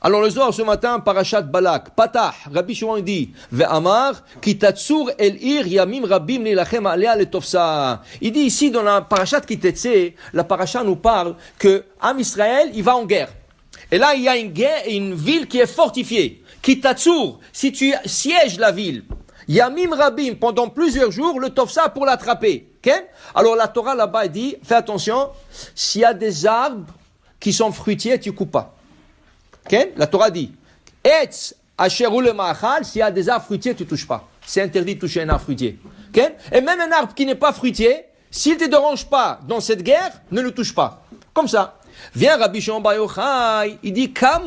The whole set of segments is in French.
Alors le Zohar ce matin, Parashat Balak, Patah, Rabbi Shimon dit, Ve'amar, Kitatsur el ir yamim rabim nilachem alea letofsa. Il dit ici dans la Parashat Kitetse, la Parashat nous parle que Am Israël, il va en guerre. Et là, il y a une ville qui est fortifiée. Kitatsur, si tu sièges la ville, yamim rabim, pendant plusieurs jours, le tofsa pour l'attraper. Okay? Alors la Torah là-bas elle dit, fais attention, s'il y a des arbres qui sont fruitiers, tu coupes pas. Okay? La Torah dit, Etz asher hu lema'achal, s'il y a des arbres fruitiers, tu touches pas. C'est interdit de toucher un arbre fruitier. Okay? Et même un arbre qui n'est pas fruitier, s'il ne te dérange pas dans cette guerre, ne le touche pas. Comme ça. Viens Rabbi Shimon Bar Yochai, il dit, viens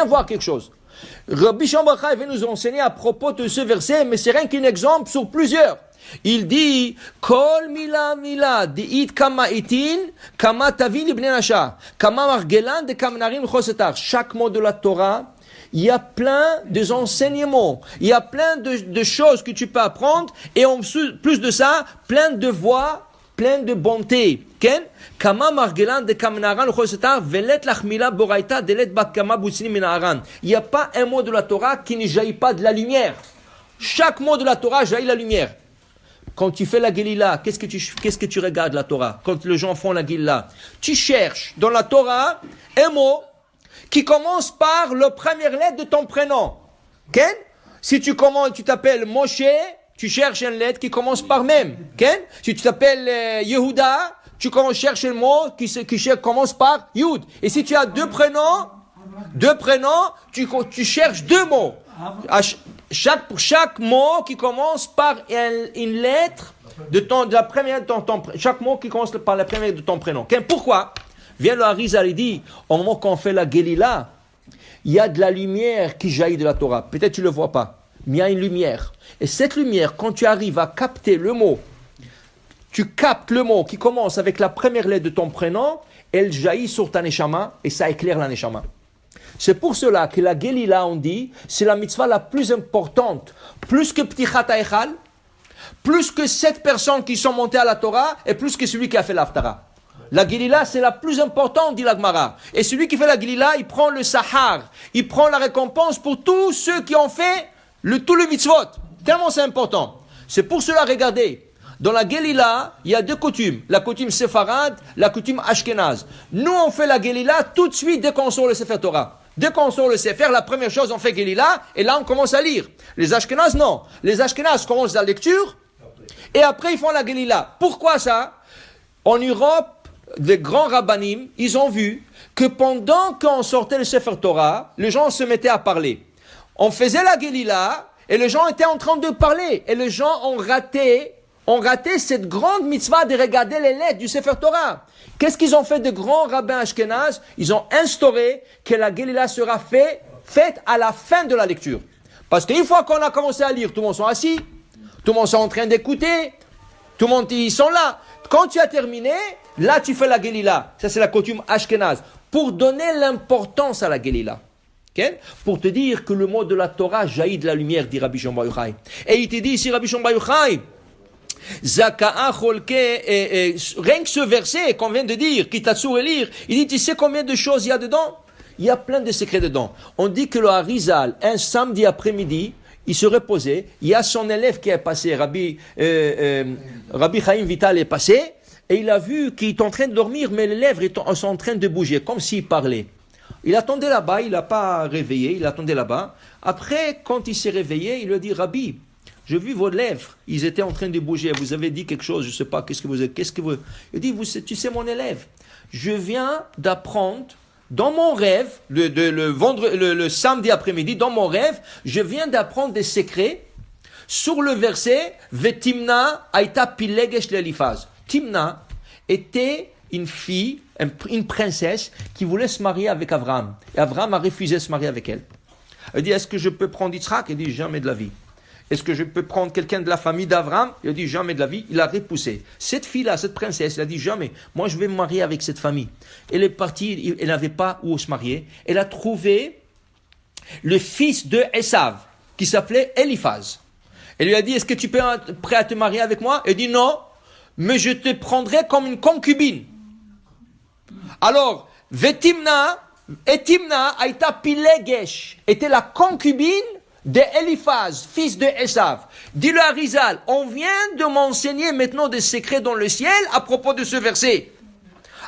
voir quelque chose. Rabbi Shimon Bar Yochai vient nous enseigner à propos de ce verset, mais c'est rien qu'un exemple sur plusieurs. Il dit, Kol mila mila, di'it kama itin, kama tavin ibn nasha, kama margelan de kamnarim chosetar. Chaque mot de la Torah, il y a plein d'enseignements, il y a plein de choses que tu peux apprendre, et en plus de ça, plein de voix, plein de bonté. Ken? Kama margelan de kamnaran chosetar, velet lachmila boraita, delet bat kama butsini minaran. Il n'y a pas un mot de la Torah qui ne jaillit pas de la lumière. Chaque mot de la Torah jaillit la lumière. Quand tu fais la Gelila, qu'est-ce que tu regardes la Torah? Quand les gens font la Gelila, tu cherches dans la Torah un mot qui commence par la première lettre de ton prénom. Ken? Si tu t'appelles Moshe, tu cherches une lettre qui commence par même. Ken? Si tu t'appelles Yehuda, tu cherches un mot qui commence par Yud. Et si tu as deux prénoms, tu cherches deux mots. Pour chaque mot qui commence par une lettre de la première de ton chaque mot qui commence par la première de ton prénom. Pourquoi? Vient le Harizal, il dit, au moment qu'on fait la Gelila, il y a de la lumière qui jaillit de la Torah. Peut-être tu ne le vois pas, mais il y a une lumière. Et cette lumière, quand tu arrives à capter le mot, tu captes le mot qui commence avec la première lettre de ton prénom, elle jaillit sur ta neshama et ça éclaire la neshama. C'est pour cela que la Gelila, on dit, c'est la mitzvah la plus importante. Plus que Ptichat HaEchal, plus que 7 personnes qui sont montées à la Torah, et plus que celui qui a fait l'Haftara. La Gelila, c'est la plus importante, dit la Gemara. Et celui qui fait la Gelila, il prend le Sahar. Il prend la récompense pour tous ceux qui ont fait tout le mitzvot. Tellement c'est important. C'est pour cela, regardez. Dans la Gelila, il y a deux coutumes. La coutume séfarade, la coutume ashkénaze. Nous, on fait la Gelila tout de suite dès qu'on sort le Sefer Torah. Dès qu'on sort le Sefer, la première chose, on fait Gelila, et là, on commence à lire. Les ashkénazes, non. Les ashkénazes commencent la lecture, et après, ils font la Gelila. Pourquoi ça? En Europe, les grands rabbanim, ils ont vu que pendant qu'on sortait le Sefer Torah, les gens se mettaient à parler. On faisait la Gelila, et les gens étaient en train de parler. Et les gens ont raté cette grande mitzvah de regarder les lettres du Sefer Torah. Qu'est-ce qu'ils ont fait de grands rabbins ashkénazes? Ils ont instauré que la Gelila sera faite à la fin de la lecture. Parce qu'une fois qu'on a commencé à lire, tout le monde sont assis, tout le monde sont en train d'écouter, tout le monde, ils sont là. Quand tu as terminé, là tu fais la Gelila. Ça c'est la coutume ashkénaze. Pour donner l'importance à la Gelila. Okay? Pour te dire que le mot de la Torah jaillit de la lumière, dit Rabbi Shimon Bar Yochai. Et il te dit ici, Rabbi Shimon Bar Yochai, Zaka'a cholke, rien que ce verset qu'on vient de dire, Kitatsur et lire, il dit, tu sais combien de choses il y a dedans? Il y a plein de secrets dedans. On dit que le Harizal, un samedi après-midi, il se reposait, il y a son élève qui est passé, Rabbi Chaim Vital est passé, et il a vu qu'il est en train de dormir, mais les lèvres sont en train de bouger, comme s'il parlait. Il attendait là-bas, il n'a pas réveillé, il attendait là-bas. Après, quand il s'est réveillé, il lui a dit, Rabbi, j'ai vu vos lèvres, ils étaient en train de bouger, vous avez dit quelque chose, je ne sais pas, qu'est-ce que vous... Il dit, tu sais mon élève, je viens d'apprendre, dans mon rêve, le samedi après-midi, dans mon rêve, je viens d'apprendre des secrets sur le verset, Vetimna aita pilegesh l'Elifaz. Timna était une fille, une princesse, qui voulait se marier avec Abraham. Et Abraham a refusé de se marier avec elle. Elle dit, est-ce que je peux prendre Yitzhak? Il dit, jamais de la vie. Est-ce que je peux prendre quelqu'un de la famille d'Abraham? Il a dit, jamais de la vie. Il a repoussé. Cette fille-là, cette princesse, elle a dit, jamais. Moi, je vais me marier avec cette famille. Elle est partie, elle n'avait pas où se marier. Elle a trouvé le fils de Esav, qui s'appelait Eliphaz. Elle lui a dit, est-ce que tu es prêt à te marier avec moi? Elle dit, non, mais je te prendrai comme une concubine. Alors, Vetimna Et Timna aïta pilegesh, était la concubine de Eliphaz, fils de Esav. Dis-le à Rizal, on vient de m'enseigner maintenant des secrets dans le ciel à propos de ce verset.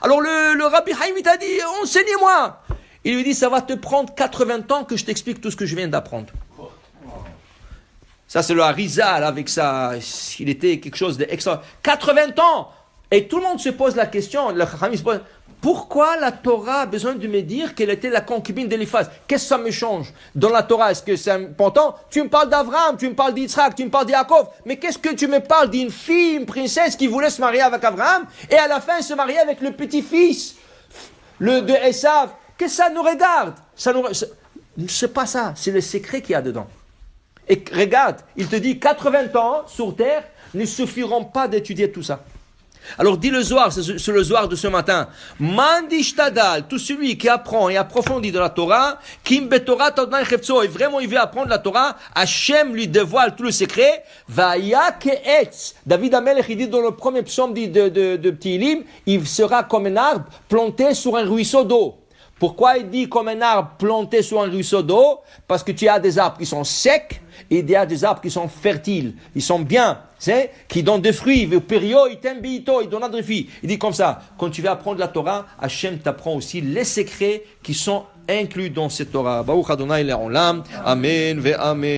Alors le Rabbi Haïm t'a dit, enseignez-moi. Il lui dit, ça va te prendre 80 ans que je t'explique tout ce que je viens d'apprendre. Ça, c'est le Harizal avec ça. Il était quelque chose d'extra. 80 ans. Et tout le monde se pose la question. Le Chachamim se pose, pourquoi la Torah a besoin de me dire qu'elle était la concubine d'Eliphaz? Qu'est-ce que ça me change dans la Torah? Est-ce que c'est important? Tu me parles d'Abraham, tu me parles d'Yitzhak, tu me parles d'Yaakov. Mais qu'est-ce que tu me parles d'une fille, une princesse qui voulait se marier avec Abraham et à la fin se marier avec le petit-fils de Esav? Qu'est-ce que ça nous regarde? C'est pas ça. C'est le secret qu'il y a dedans. Et regarde, il te dit 80 ans sur terre ne suffiront pas d'étudier tout ça. Alors dis le Zohar, c'est le Zohar de ce matin. Mandi shtadal, tout celui qui apprend et approfondit de la Torah, kim betorah tadnai chefzo, et vraiment il veut apprendre la Torah, Hachem lui dévoile tout le secret. Vaya ke'etz. David Amelech, il dit dans le premier psaume de Tehillim, il sera comme un arbre planté sur un ruisseau d'eau. Pourquoi il dit comme un arbre planté sur un ruisseau d'eau? Parce que tu as des arbres qui sont secs et il y a des arbres qui sont fertiles. Ils sont bien, qui donnent des fruits. Ils donnent des fruits. Il dit comme ça, quand tu vas apprendre la Torah, Hachem t'apprend aussi les secrets qui sont inclus dans cette Torah. Baruch Adonai le'olam. Amen ve amen.